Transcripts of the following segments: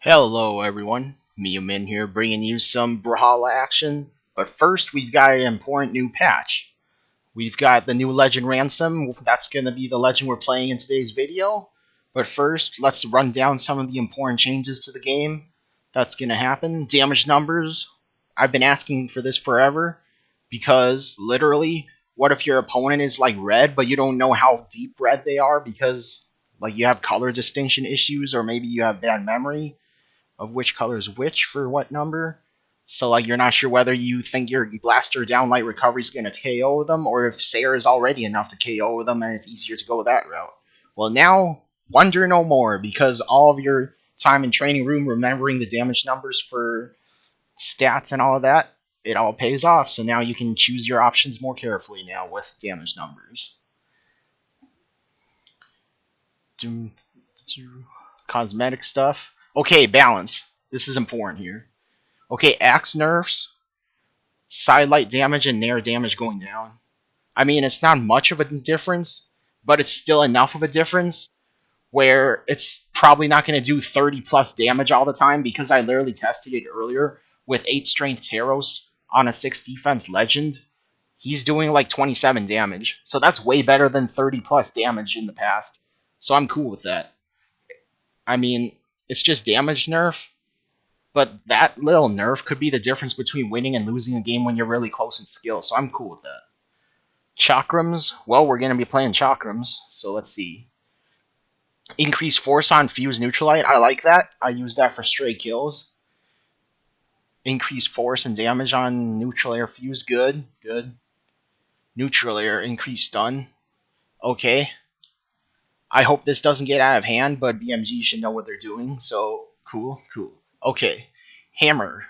Hello everyone, Min here bringing you some Brawlhalla action. But first we've got an important new patch. We've got the new legend Ransom, that's going to be the legend we're playing in today's video. But first, let's run down some of the important changes to the game that's going to happen. Damage numbers, I've been asking for this forever, because literally, what if your opponent is like red, but you don't know how deep red they are because like you have color distinction issues or maybe you have bad memory of which color is which for what number. So like you're not sure whether you think your blaster downlight recovery is going to KO them or if Sayer is already enough to KO them and it's easier to go that route. Well, now wonder no more because all of your time in training room remembering the damage numbers for stats and all of that, it all pays off. So now you can choose your options more carefully now with damage numbers. Cosmetic stuff. Okay, balance. This is important here. Okay, axe nerfs, sidelight damage, and nair damage going down. I mean, it's not much of a difference, but it's still enough of a difference where it's probably not going to do 30 plus damage all the time because I literally tested it earlier with 8 strength Taros on a 6 defense legend. He's doing like 27 damage, so that's way better than 30 plus damage in the past. So I'm cool with that. I mean, it's just damage nerf, but that little nerf could be the difference between winning and losing a game when you're really close in skill, so I'm cool with that. Chakrams, well, we're going to be playing Chakrams, so let's see. Increased force on Fuse Neutralite, I like that. I use that for stray kills. Increased force and damage on Neutral Air Fuse, good. Neutral Air, increased stun. Okay. I hope this doesn't get out of hand, but BMG should know what they're doing, so cool. Okay. Hammer.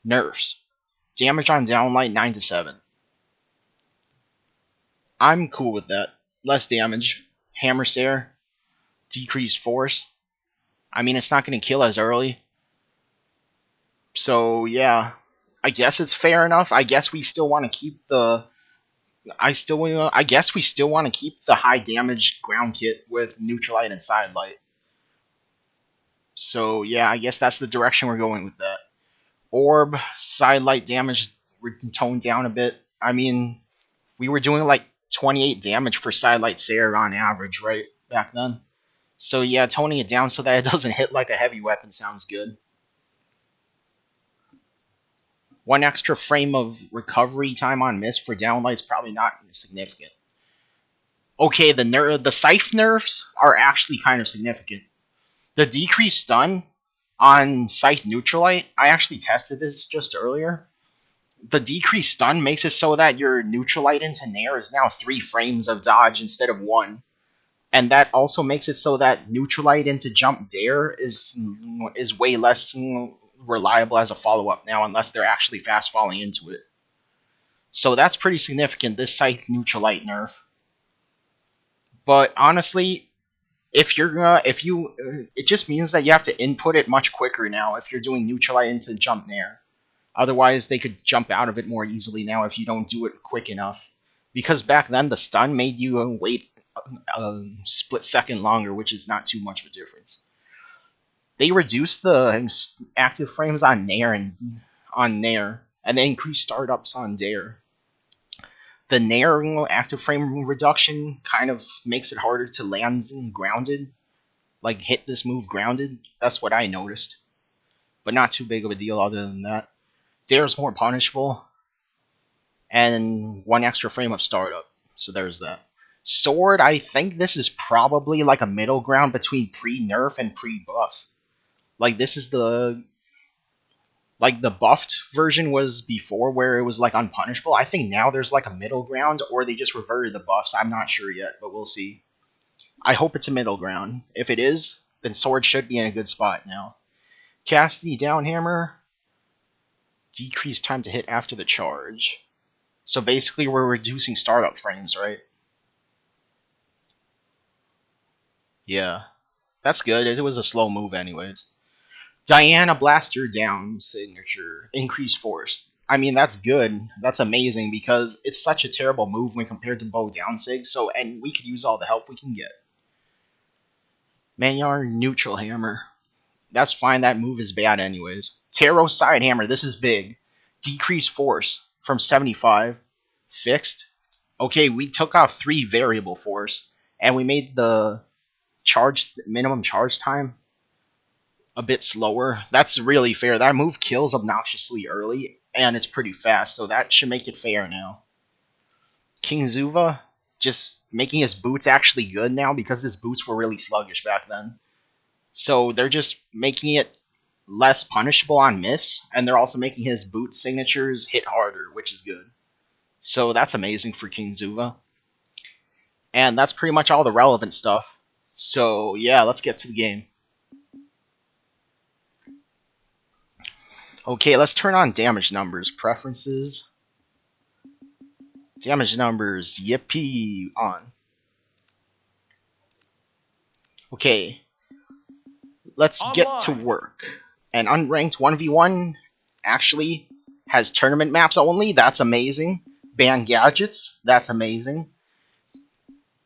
Nerfs. Damage on downlight 9 to 7. I'm cool with that. Less damage. Hammer Sayer. Decreased force. I mean, it's not going to kill as early. So, yeah. I guess it's fair enough. I guess we still want to keep the... I guess we still want to keep the high damage ground kit with Neutralite and Sidelight. So, yeah, I guess that's the direction we're going with that. Orb, Sidelight damage toned down a bit. I mean, we were doing like 28 damage for Sidelight Sayer on average, right? Back then. So yeah, toning it down so that it doesn't hit like a heavy weapon sounds good. 1 extra frame of recovery time on miss for downlight's probably not significant. Okay, the Scythe nerfs are actually kind of significant. The decreased stun on Scythe Neutralite, I actually tested this just earlier. The decreased stun makes it so that your Neutralite into Nair is now 3 frames of dodge instead of 1. And that also makes it so that Neutralite into Jump Dare is way less reliable as a follow-up now, unless they're actually fast falling into it. So that's pretty significant, this Scythe Neutralite nerf. But honestly, it just means that you have to input it much quicker now if you're doing Neutralite into Jump Nair. Otherwise, they could jump out of it more easily now if you don't do it quick enough. Because back then, the stun made you wait a split second longer, which is not too much of a difference. They reduced the active frames on Nair and they increased startups on Dare. The Nair active frame reduction kind of makes it harder to land grounded, like hit this move grounded. That's what I noticed, but not too big of a deal other than that. Dare's more punishable, and 1 extra frame of startup. So there's that. Sword, I think this is probably like a middle ground between pre-nerf and pre-buff. Like this is the buffed version was before where it was like unpunishable. I think now there's like a middle ground or they just reverted the buffs. I'm not sure yet, but we'll see. I hope it's a middle ground. If it is, then sword should be in a good spot now. Cassidy Downhammer. Decreased time to hit after the charge. So basically we're reducing startup frames, right? Yeah. That's good. It was a slow move anyways. Diana Blaster down signature. Increased force. I mean, that's good. That's amazing because it's such a terrible move when compared to bow down sig. So, and we could use all the help we can get. Manyar Neutral Hammer. That's fine. That move is bad anyways. Tarot Side Hammer. This is big. Decrease force from 75. Fixed. Okay, we took off 3 variable force, and we made the minimum charge time a bit slower. That's really fair. That move kills obnoxiously early, and it's pretty fast, so that should make it fair now. King Zuva, just making his boots actually good now because his boots were really sluggish back then. So they're just making it less punishable on miss, and they're also making his boot signatures hit harder, which is good. So that's amazing for King Zuva. And that's pretty much all the relevant stuff. So yeah, let's get to the game. Okay, let's turn on damage numbers. Preferences. Damage numbers. Yippee. On. Okay. Let's get to work. An unranked 1v1 actually has tournament maps only. That's amazing. Ban gadgets. That's amazing.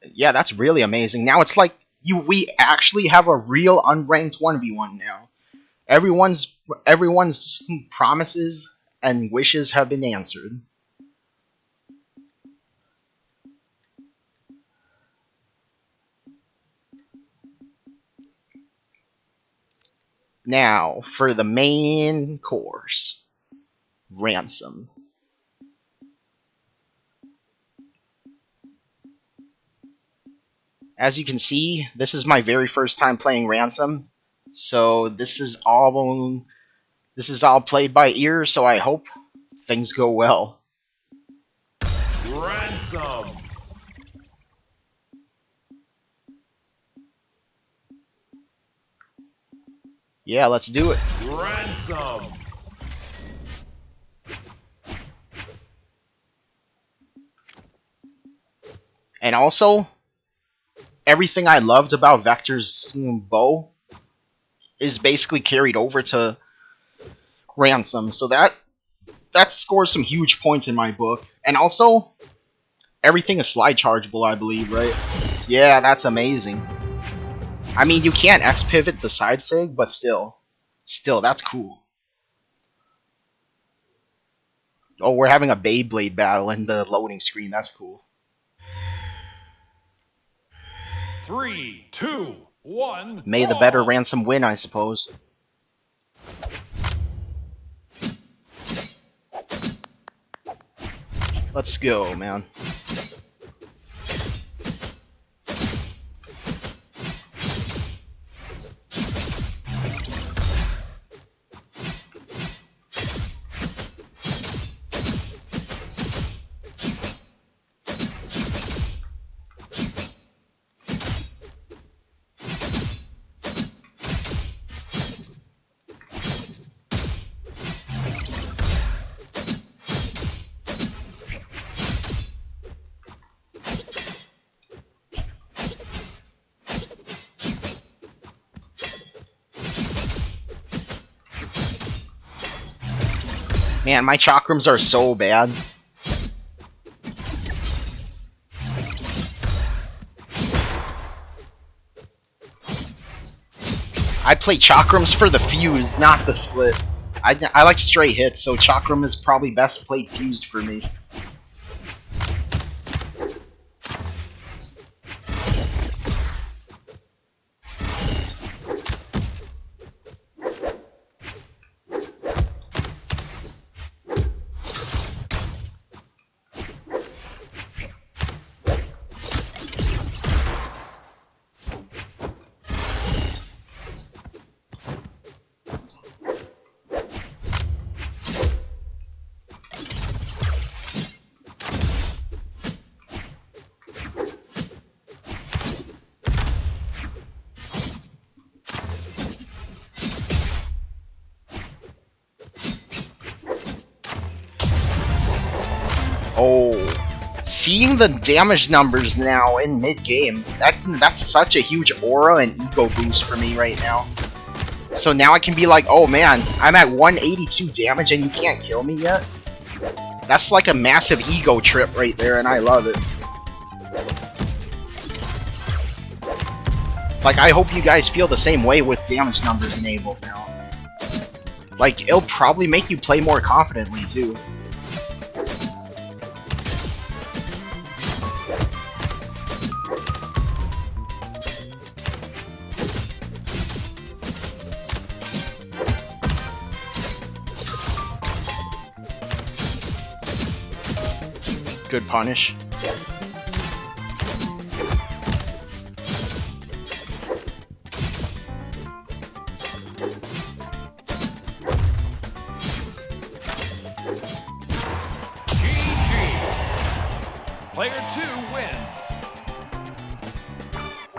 Yeah, that's really amazing. Now it's like we actually have a real unranked 1v1 now. Everyone's promises and wishes have been answered. Now, for the main course. Ransom. As you can see, this is my very first time playing Ransom. So this is all played by ear, so I hope things go well. Ransom. Yeah, let's do it. Ransom. And also, everything I loved about Vector's bow is basically carried over to Ransom, so that scores some huge points in my book. And also, everything is slide chargeable, I believe, right? Yeah, that's amazing. I mean, you can't X-pivot the side sig, but still, that's cool. Oh, we're having a Beyblade battle in the loading screen. That's cool. 3, 2, 1. May the better Ransom win, I suppose. Let's go, man. Man, my chakrams are so bad. I play chakrams for the fuse, not the split. I like straight hits, so chakram is probably best played fused for me. Oh, seeing the damage numbers now in mid-game, that's such a huge aura and ego boost for me right now. So now I can be like, oh man, I'm at 182 damage and you can't kill me yet? That's like a massive ego trip right there, and I love it. Like, I hope you guys feel the same way with damage numbers enabled now. Like, it'll probably make you play more confidently, too. Good punish. Player 2 wins.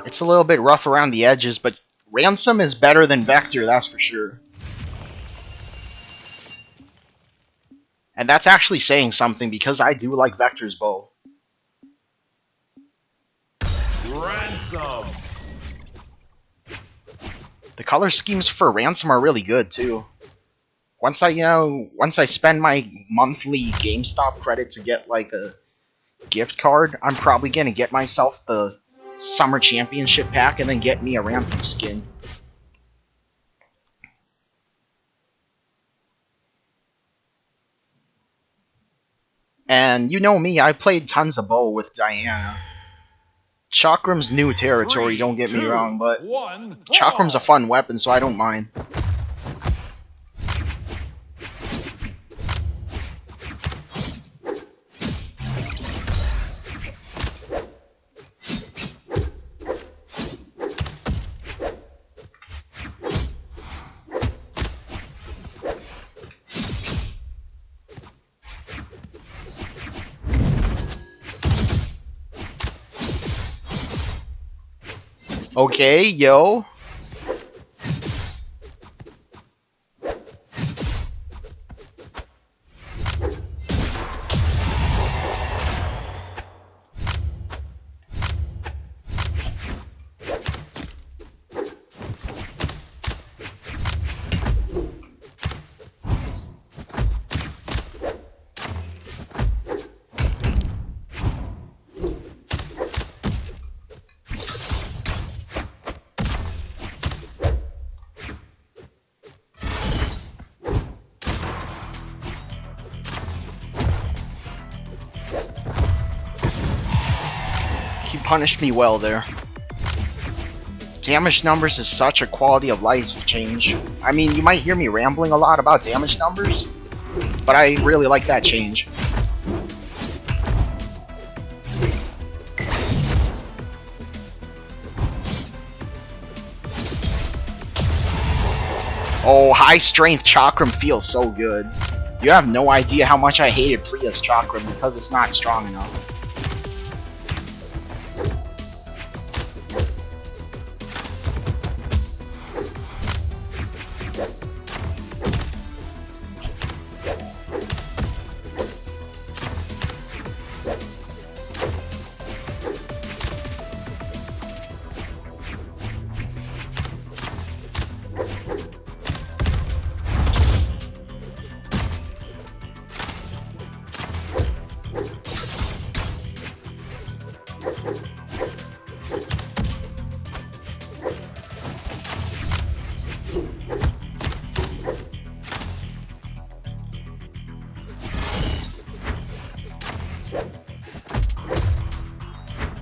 It's a little bit rough around the edges, but Ransom is better than Vector, that's for sure. And that's actually saying something, because I do like Vector's bow. Ransom. The color schemes for Ransom are really good, too. Once I spend my monthly GameStop credit to get, like, a gift card, I'm probably gonna get myself the Summer Championship pack and then get me a Ransom skin. And you know me, I played tons of bow with Diana. Chakram's new territory, don't get me wrong, but Chakram's a fun weapon, so I don't mind. Okay, yo. He punished me well there. Damage numbers is such a quality of life change. I mean, you might hear me rambling a lot about damage numbers, but I really like that change. Oh, high strength Chakram feels so good. You have no idea how much I hated Priya's Chakram because it's not strong enough.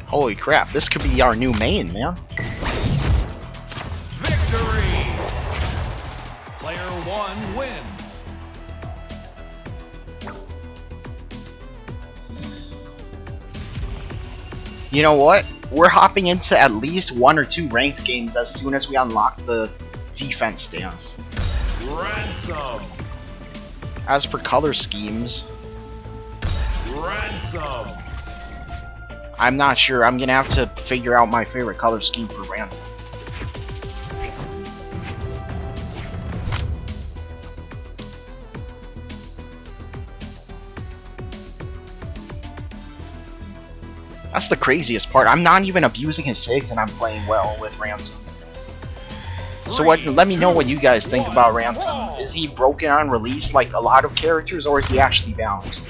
Holy crap, this could be our new main, man. Victory! Player 1 wins. You know what? We're hopping into at least 1 or 2 ranked games as soon as we unlock the defense stance. Ransom! As for color schemes, Ransom! I'm not sure. I'm gonna have to figure out my favorite color scheme for Ransom. That's the craziest part. I'm not even abusing his SIGs and I'm playing well with Ransom. So let me know what you guys think about Ransom. Is he broken on release like a lot of characters, or is he actually balanced?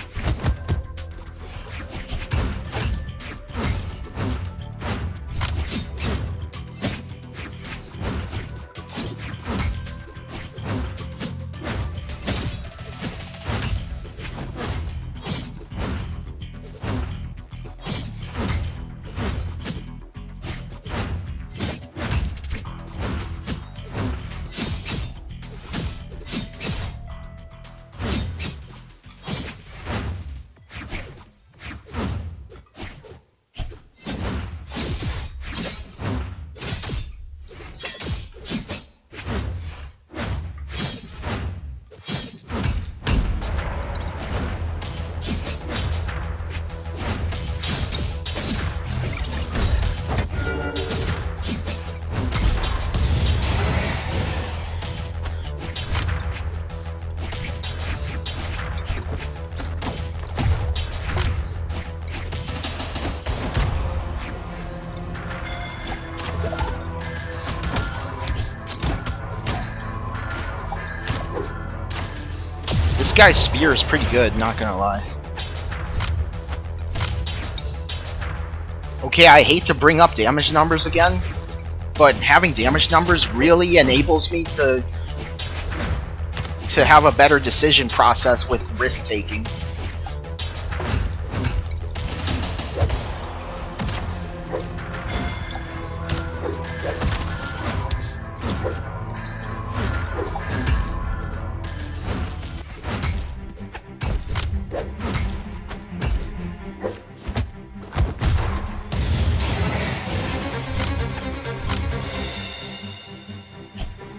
This guy's spear is pretty good, not gonna lie. Okay, I hate to bring up damage numbers again, but having damage numbers really enables me to have a better decision process with risk taking.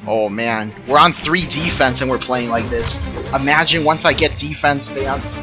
Oh man, we're on 3 defense and we're playing like this. Imagine once I get defense stance.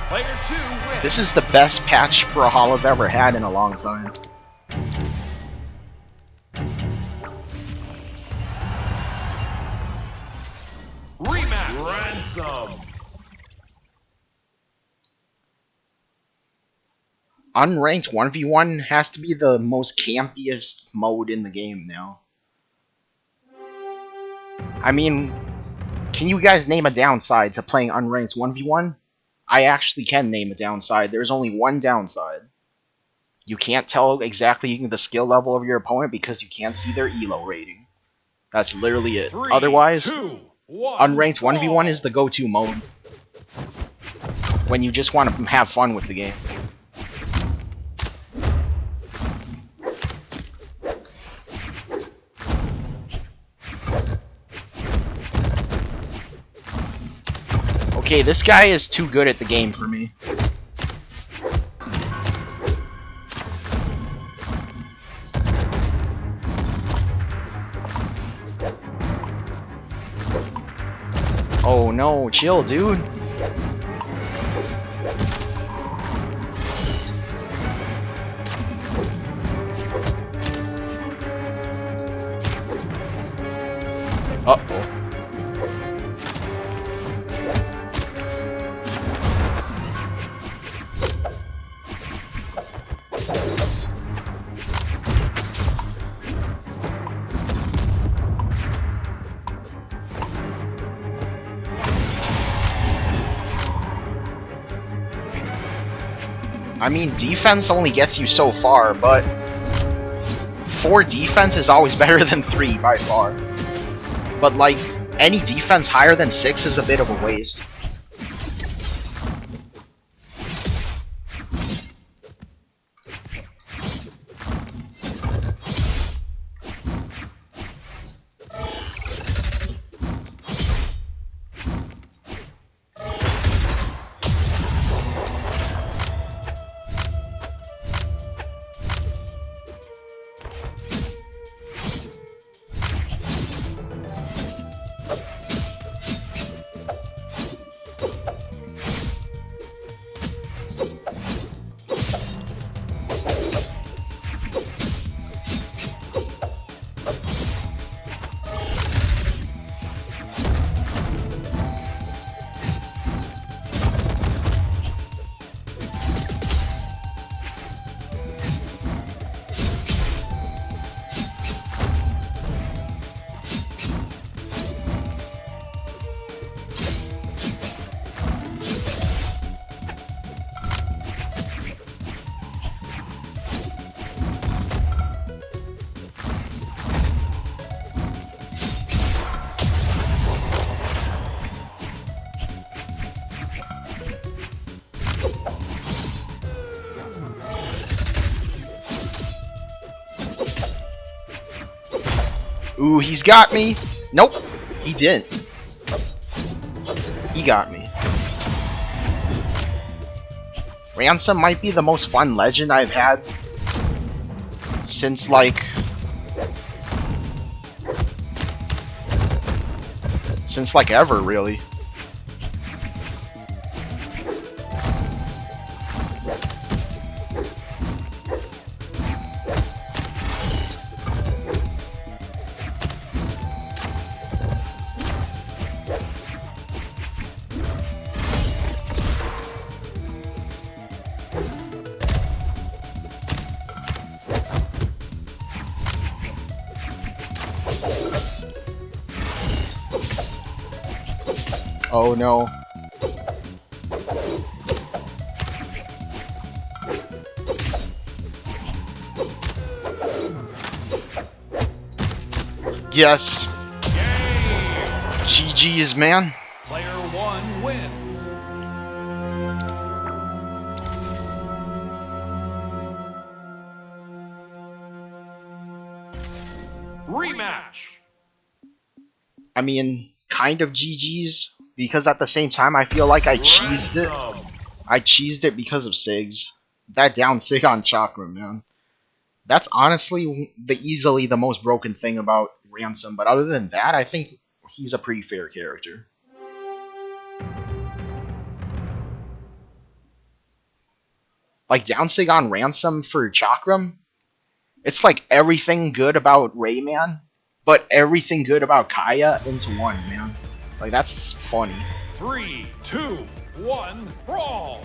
Player 2 wins. This is the best patch Brawlhalla's ever had in a long time. Rematch. Ransom. Unranked 1v1 has to be the most campiest mode in the game now. I mean, can you guys name a downside to playing unranked 1v1? I actually can name a downside. There's only one downside. You can't tell exactly the skill level of your opponent because you can't see their elo rating. That's literally it. 3, Otherwise, 2, 1, unranked 1v1 is the go-to mode when you just want to have fun with the game. Okay, this guy is too good at the game for me. Oh no, chill, dude. Uh-oh. I mean, defense only gets you so far, but 4 defense is always better than 3 by far. But like, any defense higher than 6 is a bit of a waste. Ooh, he's got me. Nope, he didn't. He got me. Ransom might be the most fun legend I've had since like ever, really. Oh no. Yes. GG's, man. Player 1 wins. Rematch. I mean, kind of GG's, because at the same time I feel like I cheesed it. I cheesed it because of Sigs. That down Sig on Chakra, man. That's honestly easily the most broken thing about Ransom, but other than that, I think he's a pretty fair character. Like, down Sig on Ransom for Chakram, it's like everything good about Rayman, but everything good about Kaya into one, man. Like, that's funny. 3, 2, 1, brawl!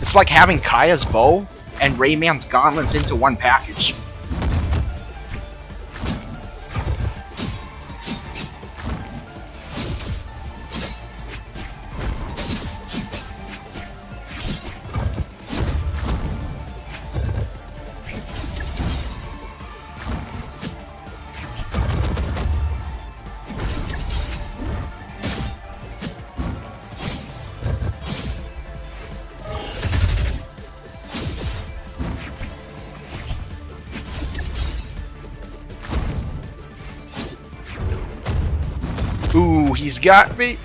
It's like having Kaya's bow and Rayman's gauntlets into one package. Ooh, he's got me.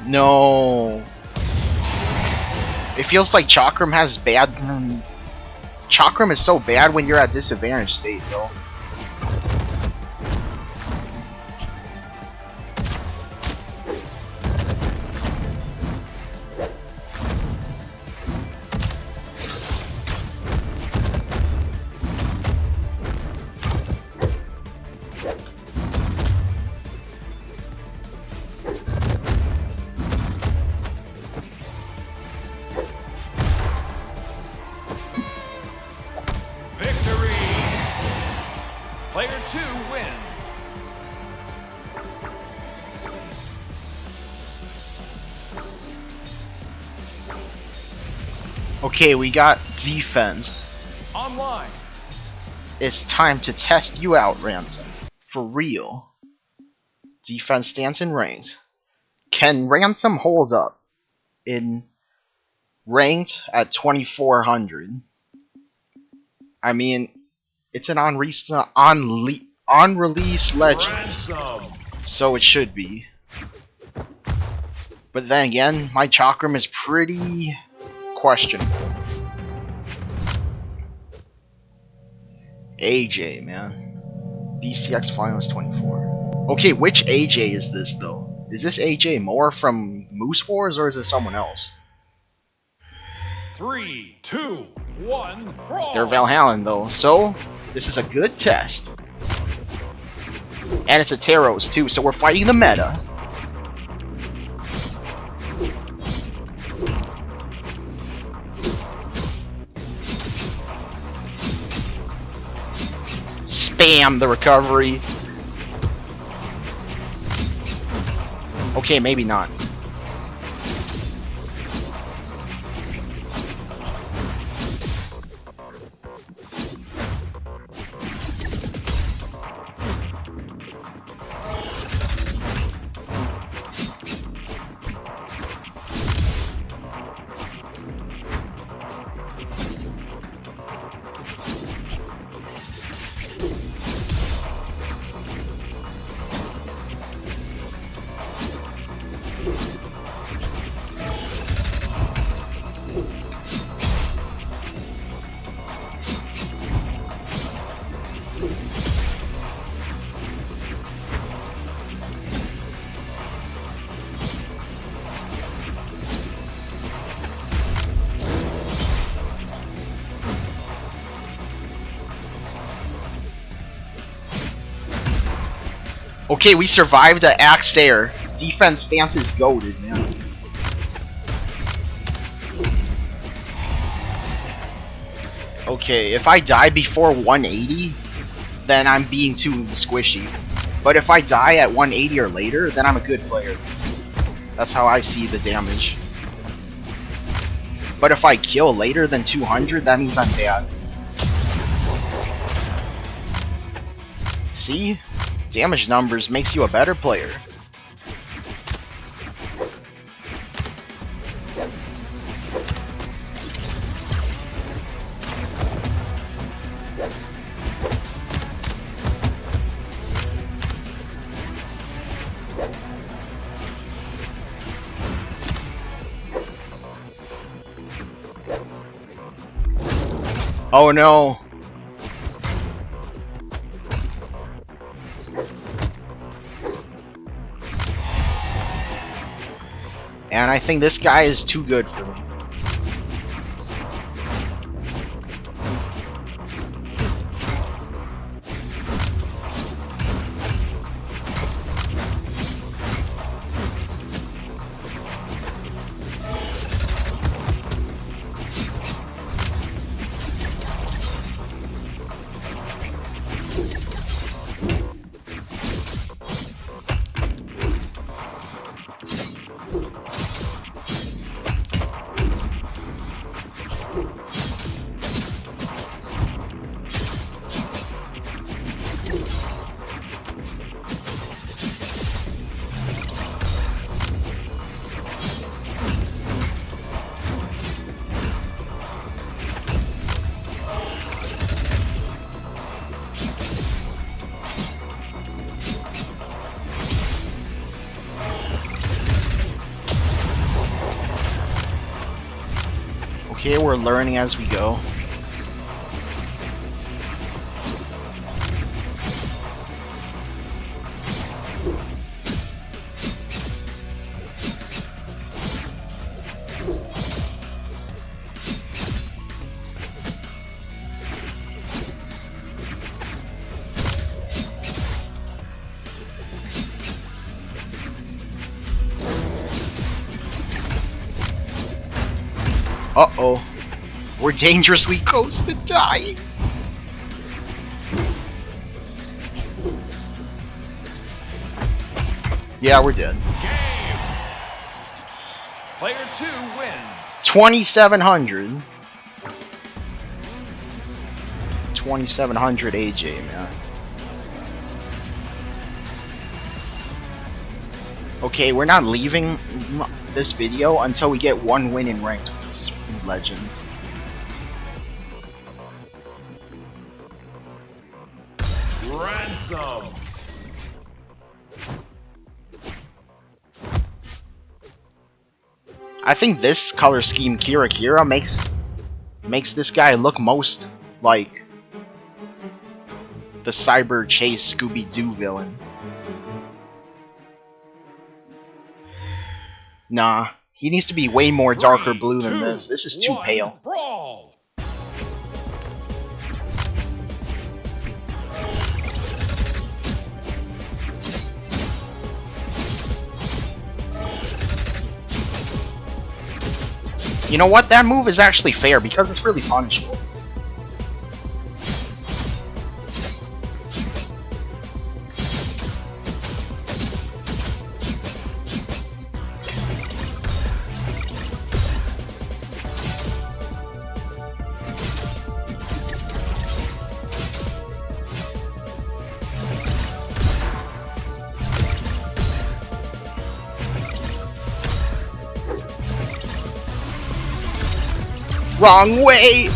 No. It feels like Chakram has bad... Chakram is so bad when you're at disadvantage state, though. Player 2 wins. Okay, we got defense. Online. It's time to test you out, Ransom. For real. Defense stance and ranked. Can Ransom hold up in ranked at 2400? I mean, it's an on-release Legends, so it should be. But then again, my Chakram is pretty questionable. AJ, man. BCX Finalist 24. Okay, which AJ is this, though? Is this AJ Moore from Moose Wars, or is it someone else? 3, 2, one, brawl. They're Valhallan though, so this is a good test. And it's a Taros too, so we're fighting the meta. Spam the recovery. Okay, maybe not. Okay, we survived the axe there. Defense stance is goated, man. Okay, if I die before 180, then I'm being too squishy. But if I die at 180 or later, then I'm a good player. That's how I see the damage. But if I kill later than 200, that means I'm bad. See? Damage numbers makes you a better player. Oh no! And I think this guy is too good for me. Okay, we're learning as we go. Uh-oh. We're dangerously close to dying. Yeah, we're dead. Game. Player 2 wins. 2,700. 2,700 AJ, man. Okay, we're not leaving this video until we get one win in ranked with this legend. Ransom. I think this color scheme Kira makes this guy look most like the Cyber Chase Scooby-Doo villain. Nah, he needs to be way more darker blue than this. This is too pale. Brawl. You know what? That move is actually fair because it's really punishable. Wrong way!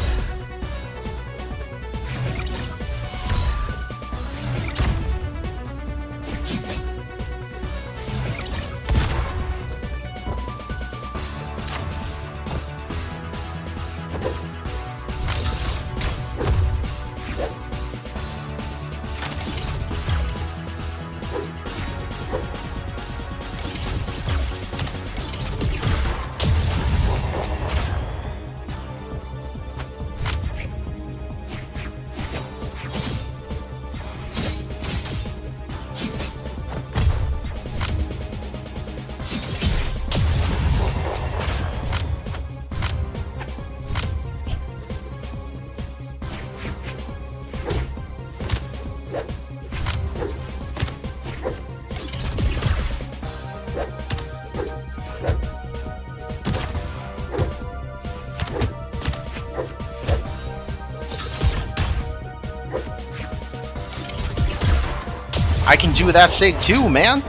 I can do that sig too, man.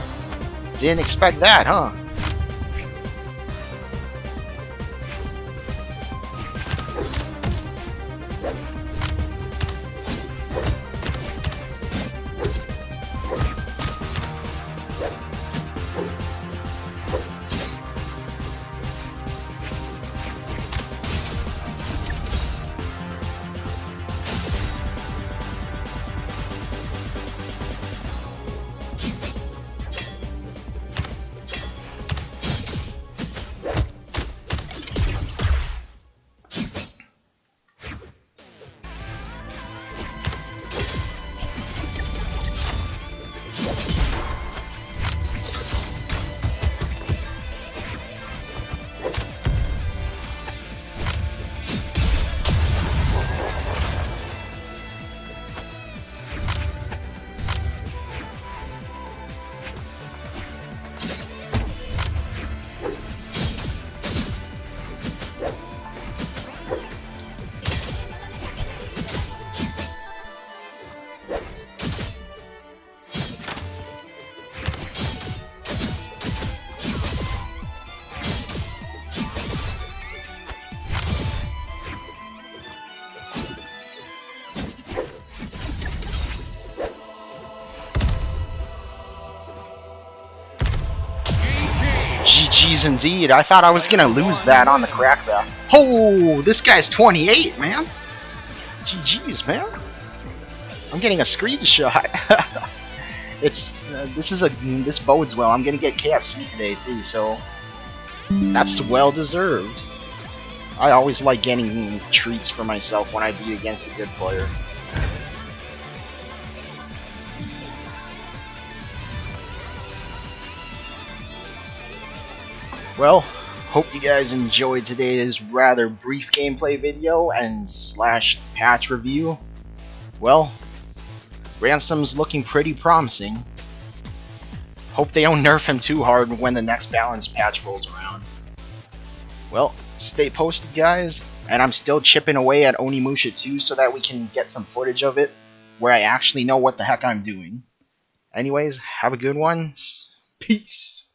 Didn't expect that, huh? GG's indeed. I thought I was gonna lose that on the crackback. Oh, this guy's 28, man. GG's, man. I'm getting a screenshot. This bodes well. I'm gonna get KFC today too, so that's well deserved. I always like getting treats for myself when I beat against a good player. Well, hope you guys enjoyed today's rather brief gameplay video and slash patch review. Well, Ransom's looking pretty promising. Hope they don't nerf him too hard when the next balance patch rolls around. Well, stay posted, guys, and I'm still chipping away at Onimusha 2 so that we can get some footage of it where I actually know what the heck I'm doing. Anyways, have a good one. Peace.